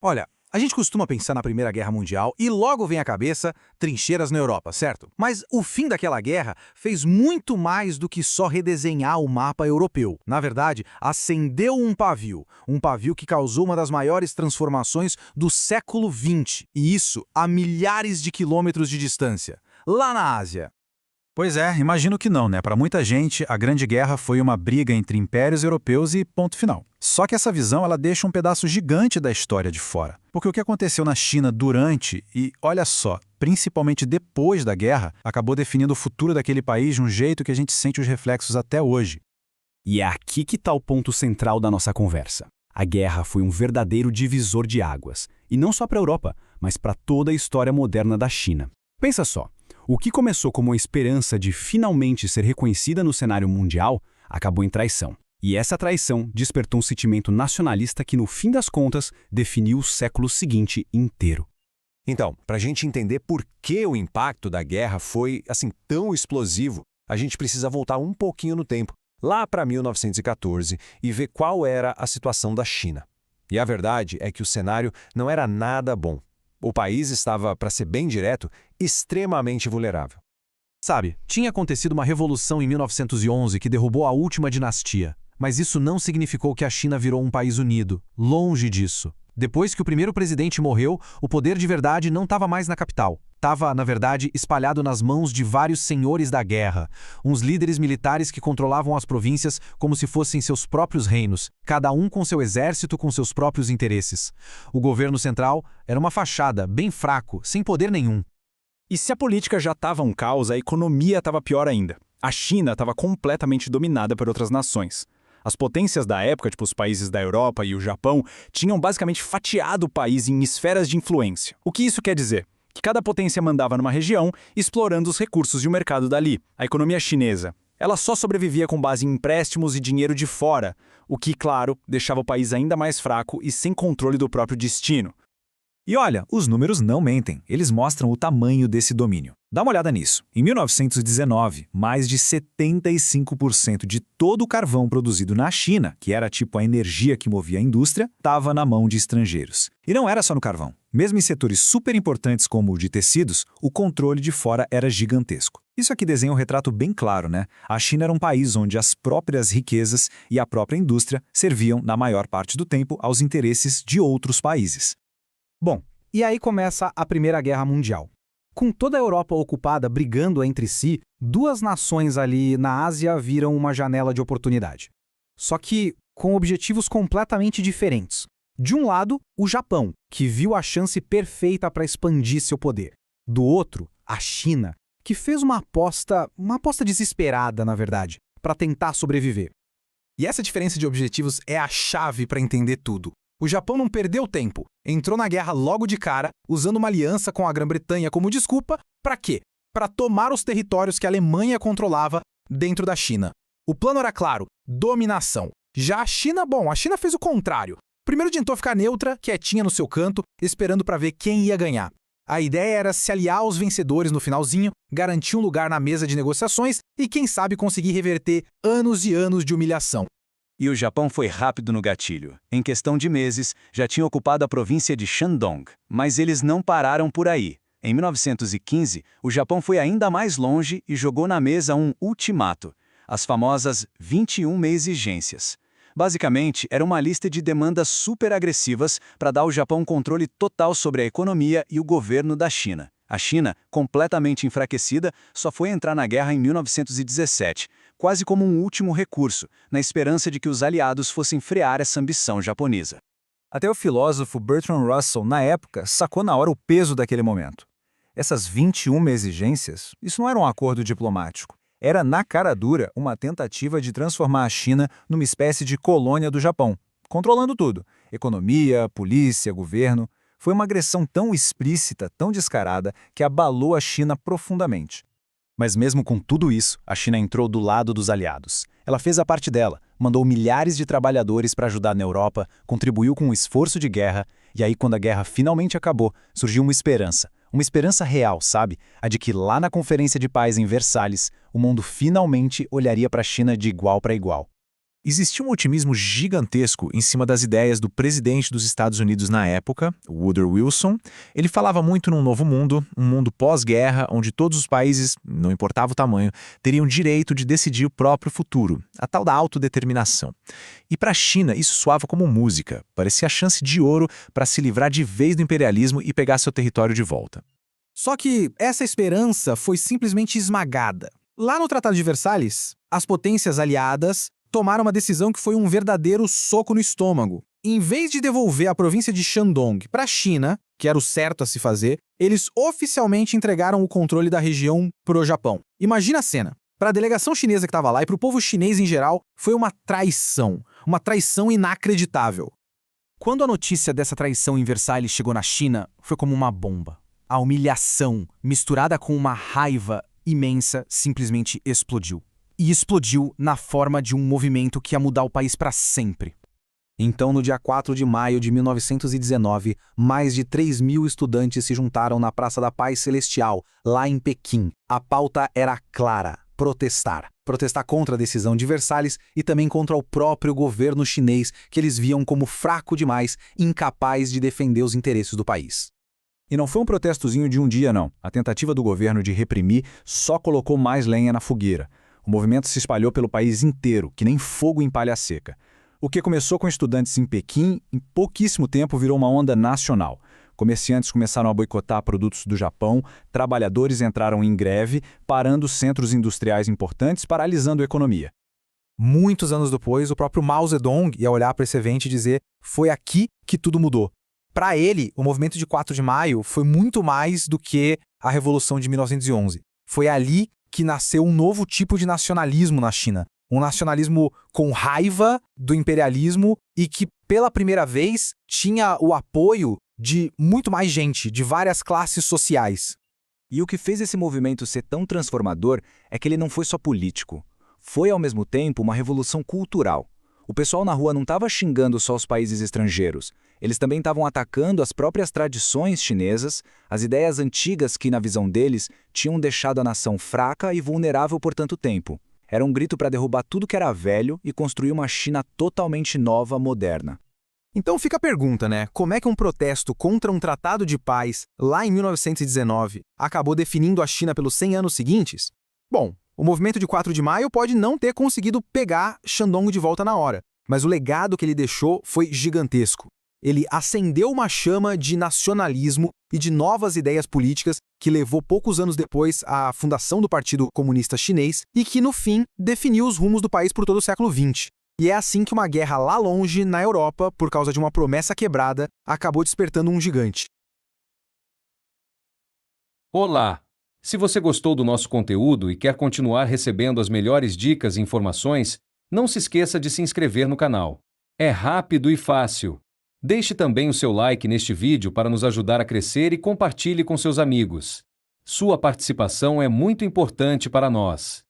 Olha, a gente costuma pensar na Primeira Guerra Mundial e logo vem à cabeça trincheiras na Europa, certo? Mas o fim daquela guerra fez muito mais do que só redesenhar o mapa europeu. Na verdade, acendeu um pavio que causou uma das maiores transformações do século XX, e isso a milhares de quilômetros de distância, lá na Ásia. Pois é, imagino que não, né? Para muita gente, a Grande Guerra foi uma briga entre impérios europeus e ponto final. Só que essa visão ela deixa um pedaço gigante da história de fora. Porque o que aconteceu na China durante e, olha só, principalmente depois da guerra, acabou definindo o futuro daquele país de um jeito que a gente sente os reflexos até hoje. E é aqui que está o ponto central da nossa conversa. A guerra foi um verdadeiro divisor de águas, e não só para a Europa, mas para toda a história moderna da China. Pensa só, o que começou como a esperança de finalmente ser reconhecida no cenário mundial, acabou em traição. E essa traição despertou um sentimento nacionalista que, no fim das contas, definiu o século seguinte inteiro. Então, para a gente entender por que o impacto da guerra foi assim tão explosivo, a gente precisa voltar um pouquinho no tempo, lá para 1914, e ver qual era a situação da China. E a verdade é que o cenário não era nada bom. O país estava, para ser bem direto, extremamente vulnerável. Sabe, tinha acontecido uma revolução em 1911 que derrubou a última dinastia. Mas isso não significou que a China virou um país unido. Longe disso. Depois que o primeiro presidente morreu, o poder de verdade não estava mais na capital. Estava, na verdade, espalhado nas mãos de vários senhores da guerra, uns líderes militares que controlavam as províncias como se fossem seus próprios reinos, cada um com seu exército com seus próprios interesses. O governo central era uma fachada, bem fraco, sem poder nenhum. E se a política já estava um caos, a economia estava pior ainda. A China estava completamente dominada por outras nações. As potências da época, tipo os países da Europa e o Japão, tinham basicamente fatiado o país em esferas de influência. O que isso quer dizer? Que cada potência mandava numa região, explorando os recursos e o mercado dali. A economia chinesa, ela só sobrevivia com base em empréstimos e dinheiro de fora, o que, claro, deixava o país ainda mais fraco e sem controle do próprio destino. E olha, os números não mentem, eles mostram o tamanho desse domínio. Dá uma olhada nisso. Em 1919, mais de 75% de todo o carvão produzido na China, que era tipo a energia que movia a indústria, estava na mão de estrangeiros. E não era só no carvão. Mesmo em setores super importantes como o de tecidos, o controle de fora era gigantesco. Isso aqui desenha um retrato bem claro, né? A China era um país onde as próprias riquezas e a própria indústria serviam, na maior parte do tempo, aos interesses de outros países. Bom, e aí começa a Primeira Guerra Mundial. Com toda a Europa ocupada brigando entre si, duas nações ali na Ásia viram uma janela de oportunidade. Só que com objetivos completamente diferentes. De um lado, o Japão, que viu a chance perfeita para expandir seu poder. Do outro, a China, que fez uma aposta desesperada, na verdade, para tentar sobreviver. E essa diferença de objetivos é a chave para entender tudo. O Japão não perdeu tempo, entrou na guerra logo de cara, usando uma aliança com a Grã-Bretanha como desculpa, para quê? Para tomar os territórios que a Alemanha controlava dentro da China. O plano era claro, dominação. Já a China fez o contrário. Primeiro tentou ficar neutra, quietinha no seu canto, esperando para ver quem ia ganhar. A ideia era se aliar aos vencedores no finalzinho, garantir um lugar na mesa de negociações e, quem sabe, conseguir reverter anos e anos de humilhação. E o Japão foi rápido no gatilho. Em questão de meses, já tinha ocupado a província de Shandong. Mas eles não pararam por aí. Em 1915, o Japão foi ainda mais longe e jogou na mesa um ultimato, as famosas 21 exigências. Basicamente, era uma lista de demandas super agressivas para dar ao Japão controle total sobre a economia e o governo da China. A China, completamente enfraquecida, só foi entrar na guerra em 1917, quase como um último recurso, na esperança de que os aliados fossem frear essa ambição japonesa. Até o filósofo Bertrand Russell, na época, sacou na hora o peso daquele momento. Essas 21 exigências, isso não era um acordo diplomático. Era, na cara dura, uma tentativa de transformar a China numa espécie de colônia do Japão, controlando tudo: economia, polícia, governo. Foi uma agressão tão explícita, tão descarada, que abalou a China profundamente. Mas mesmo com tudo isso, a China entrou do lado dos aliados. Ela fez a parte dela, mandou milhares de trabalhadores para ajudar na Europa, contribuiu com um esforço de guerra, e aí quando a guerra finalmente acabou, surgiu uma esperança real, sabe? A de que lá na Conferência de Paz em Versalhes, o mundo finalmente olharia para a China de igual para igual. Existia um otimismo gigantesco em cima das ideias do presidente dos Estados Unidos na época, Woodrow Wilson. Ele falava muito num novo mundo, um mundo pós-guerra, onde todos os países, não importava o tamanho, teriam direito de decidir o próprio futuro, a tal da autodeterminação. E para a China, isso soava como música, parecia a chance de ouro para se livrar de vez do imperialismo e pegar seu território de volta. Só que essa esperança foi simplesmente esmagada. Lá no Tratado de Versalhes, as potências aliadas tomaram uma decisão que foi um verdadeiro soco no estômago. Em vez de devolver a província de Shandong para a China, que era o certo a se fazer, eles oficialmente entregaram o controle da região para o Japão. Imagina a cena. Para a delegação chinesa que estava lá e para o povo chinês em geral, foi uma traição inacreditável. Quando a notícia dessa traição em Versalhes chegou na China, foi como uma bomba. A humilhação, misturada com uma raiva imensa, simplesmente explodiu. E explodiu na forma de um movimento que ia mudar o país para sempre. Então, no dia 4 de maio de 1919, mais de 3.000 estudantes se juntaram na Praça da Paz Celestial, lá em Pequim. A pauta era clara: protestar. Protestar contra a decisão de Versalhes e também contra o próprio governo chinês, que eles viam como fraco demais, incapaz de defender os interesses do país. E não foi um protestozinho de um dia, não. A tentativa do governo de reprimir só colocou mais lenha na fogueira. O movimento se espalhou pelo país inteiro, que nem fogo em palha seca. O que começou com estudantes em Pequim, em pouquíssimo tempo virou uma onda nacional. Comerciantes começaram a boicotar produtos do Japão, trabalhadores entraram em greve, parando centros industriais importantes, paralisando a economia. Muitos anos depois, o próprio Mao Zedong ia olhar para esse evento e dizer: foi aqui que tudo mudou. Para ele, o movimento de 4 de maio foi muito mais do que a Revolução de 1911. Foi ali que nasceu um novo tipo de nacionalismo na China. Um nacionalismo com raiva do imperialismo e que, pela primeira vez, tinha o apoio de muito mais gente, de várias classes sociais. E o que fez esse movimento ser tão transformador é que ele não foi só político. Foi, ao mesmo tempo, uma revolução cultural. O pessoal na rua não estava xingando só os países estrangeiros. Eles também estavam atacando as próprias tradições chinesas, as ideias antigas que, na visão deles, tinham deixado a nação fraca e vulnerável por tanto tempo. Era um grito para derrubar tudo que era velho e construir uma China totalmente nova, moderna. Então fica a pergunta, né? Como é que um protesto contra um tratado de paz, lá em 1919, acabou definindo a China pelos 100 anos seguintes? Bom, o movimento de 4 de maio pode não ter conseguido pegar Shandong de volta na hora, mas o legado que ele deixou foi gigantesco. Ele acendeu uma chama de nacionalismo e de novas ideias políticas que levou poucos anos depois à fundação do Partido Comunista Chinês e que, no fim, definiu os rumos do país por todo o século XX. E é assim que uma guerra lá longe, na Europa, por causa de uma promessa quebrada, acabou despertando um gigante. Olá! Se você gostou do nosso conteúdo e quer continuar recebendo as melhores dicas e informações, não se esqueça de se inscrever no canal. É rápido e fácil. Deixe também o seu like neste vídeo para nos ajudar a crescer e compartilhe com seus amigos. Sua participação é muito importante para nós.